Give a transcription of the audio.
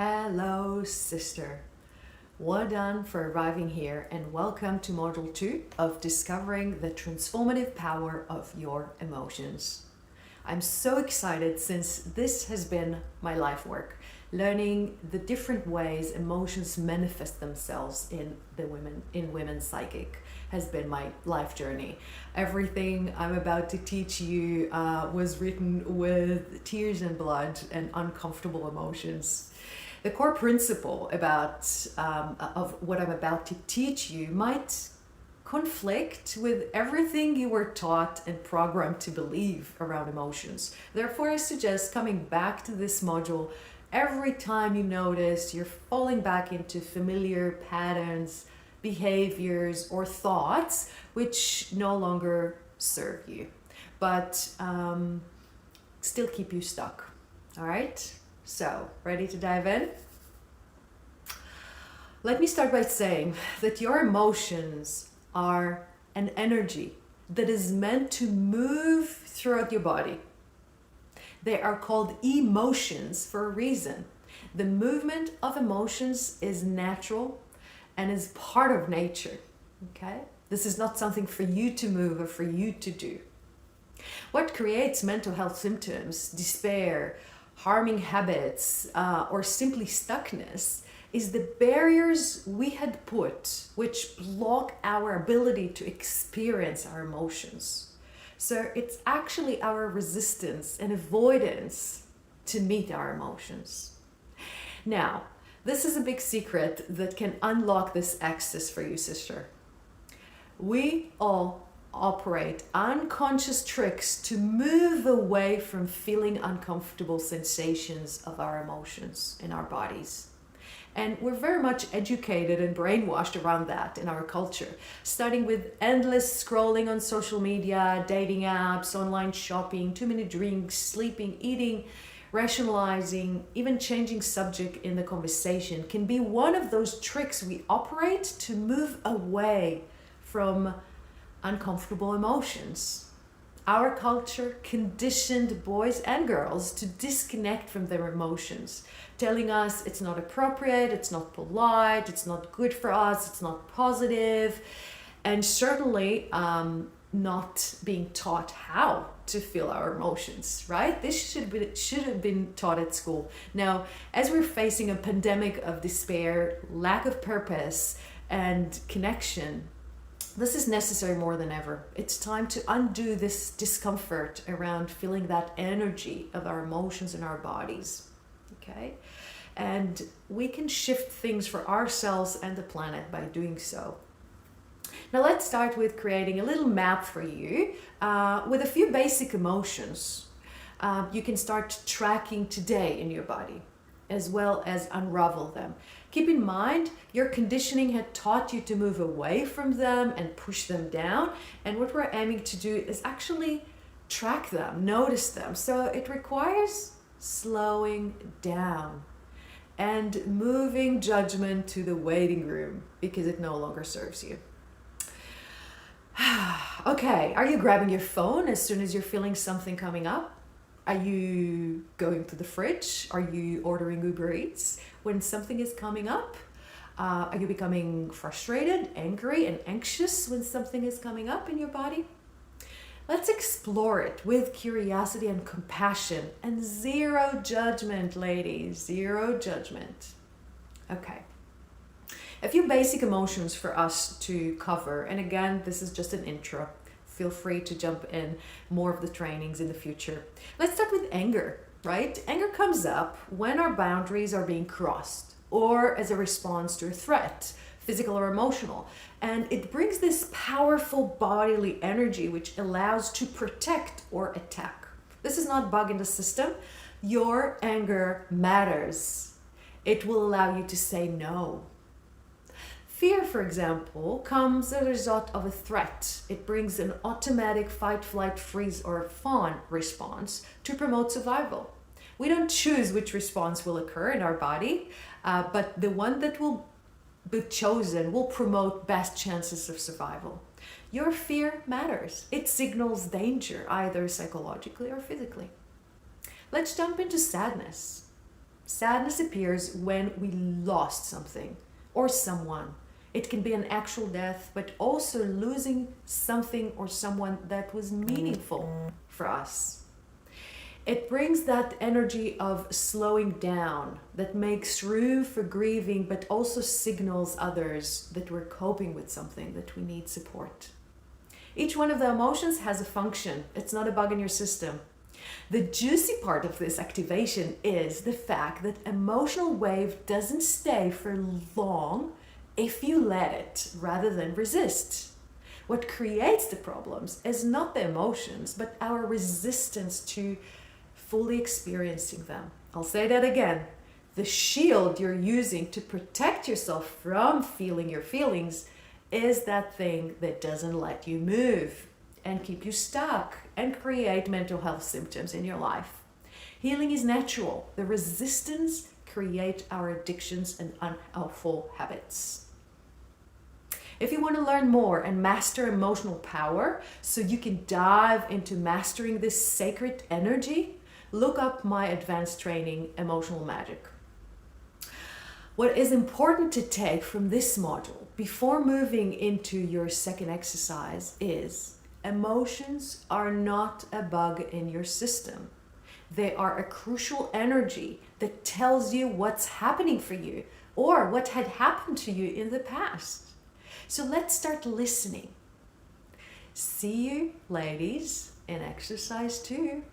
Hello, sister. Well done for arriving here and welcome to Module 2 of Discovering the Transformative Power of Your Emotions. I'm so excited since this has been my life work, learning the different ways emotions manifest themselves in women's psychic has been my life journey. Everything I'm about to teach you was written with tears and blood and uncomfortable emotions. The core principle of what I'm about to teach you might conflict with everything you were taught and programmed to believe around emotions. Therefore, I suggest coming back to this module every time you notice you're falling back into familiar patterns, behaviors, or thoughts which no longer serve you, but still keep you stuck. All right? So, ready to dive in? Let me start by saying that your emotions are an energy that is meant to move throughout your body. They are called emotions for a reason. The movement of emotions is natural and is part of nature. Okay? This is not something for you to move or for you to do. What creates mental health symptoms, despair, harming habits, or simply stuckness is the barriers we had put which block our ability to experience our emotions. So it's actually our resistance and avoidance to meet our emotions. Now, this is a big secret that can unlock this access for you, sister. We all operate unconscious tricks to move away from feeling uncomfortable sensations of our emotions in our bodies. And we're very much educated and brainwashed around that in our culture, starting with endless scrolling on social media, dating apps, online shopping, too many drinks, sleeping, eating, rationalizing, even changing subject in the conversation can be one of those tricks we operate to move away from uncomfortable emotions. Our culture conditioned boys and girls to disconnect from their emotions, telling us it's not appropriate, it's not polite, it's not good for us, it's not positive, and certainly not being taught how to feel our emotions, right? This should have been taught at school. Now, as we're facing a pandemic of despair, lack of purpose, and connection, this is necessary more than ever. It's time to undo this discomfort around feeling that energy of our emotions in our bodies, okay? And we can shift things for ourselves and the planet by doing so. Now let's start with creating a little map for you with a few basic emotions. You can start tracking today in your body, as well as unravel them. Keep in mind, your conditioning had taught you to move away from them and push them down. And what we're aiming to do is actually track them, notice them. So it requires slowing down and moving judgment to the waiting room because it no longer serves you. Okay, are you grabbing your phone as soon as you're feeling something coming up? Are you going to the fridge? Are you ordering Uber Eats when something is coming up? Are you becoming frustrated, angry, and anxious when something is coming up in your body? Let's explore it with curiosity and compassion and zero judgment, ladies, zero judgment. Okay. A few basic emotions for us to cover. And again, this is just an intro. Feel free to jump in more of the trainings in the future. Let's start with anger, right? Anger comes up when our boundaries are being crossed or as a response to a threat, physical or emotional. And it brings this powerful bodily energy which allows to protect or attack. This is not bug in the system. Your anger matters. It will allow you to say no. Fear, for example, comes as a result of a threat. It brings an automatic fight, flight, freeze, or fawn response to promote survival. We don't choose which response will occur in our body, but the one that will be chosen will promote best chances of survival. Your fear matters. It signals danger, either psychologically or physically. Let's jump into sadness. Sadness appears when we lost something or someone. It can be an actual death, but also losing something or someone that was meaningful for us. It brings that energy of slowing down that makes room for grieving, but also signals others that we're coping with something, that we need support. Each one of the emotions has a function. It's not a bug in your system. The juicy part of this activation is the fact that emotional wave doesn't stay for long if you let it rather than resist. What creates the problems is not the emotions, but our resistance to fully experiencing them. I'll say that again. The shield you're using to protect yourself from feeling your feelings is that thing that doesn't let you move and keep you stuck and create mental health symptoms in your life. Healing is natural. The resistance creates our addictions and unhelpful habits. If you want to learn more and master emotional power so you can dive into mastering this sacred energy, look up my advanced training, Emotional Magic. What is important to take from this module before moving into your second exercise is emotions are not a bug in your system. They are a crucial energy that tells you what's happening for you or what had happened to you in the past. So let's start listening. See you, ladies, in exercise 2.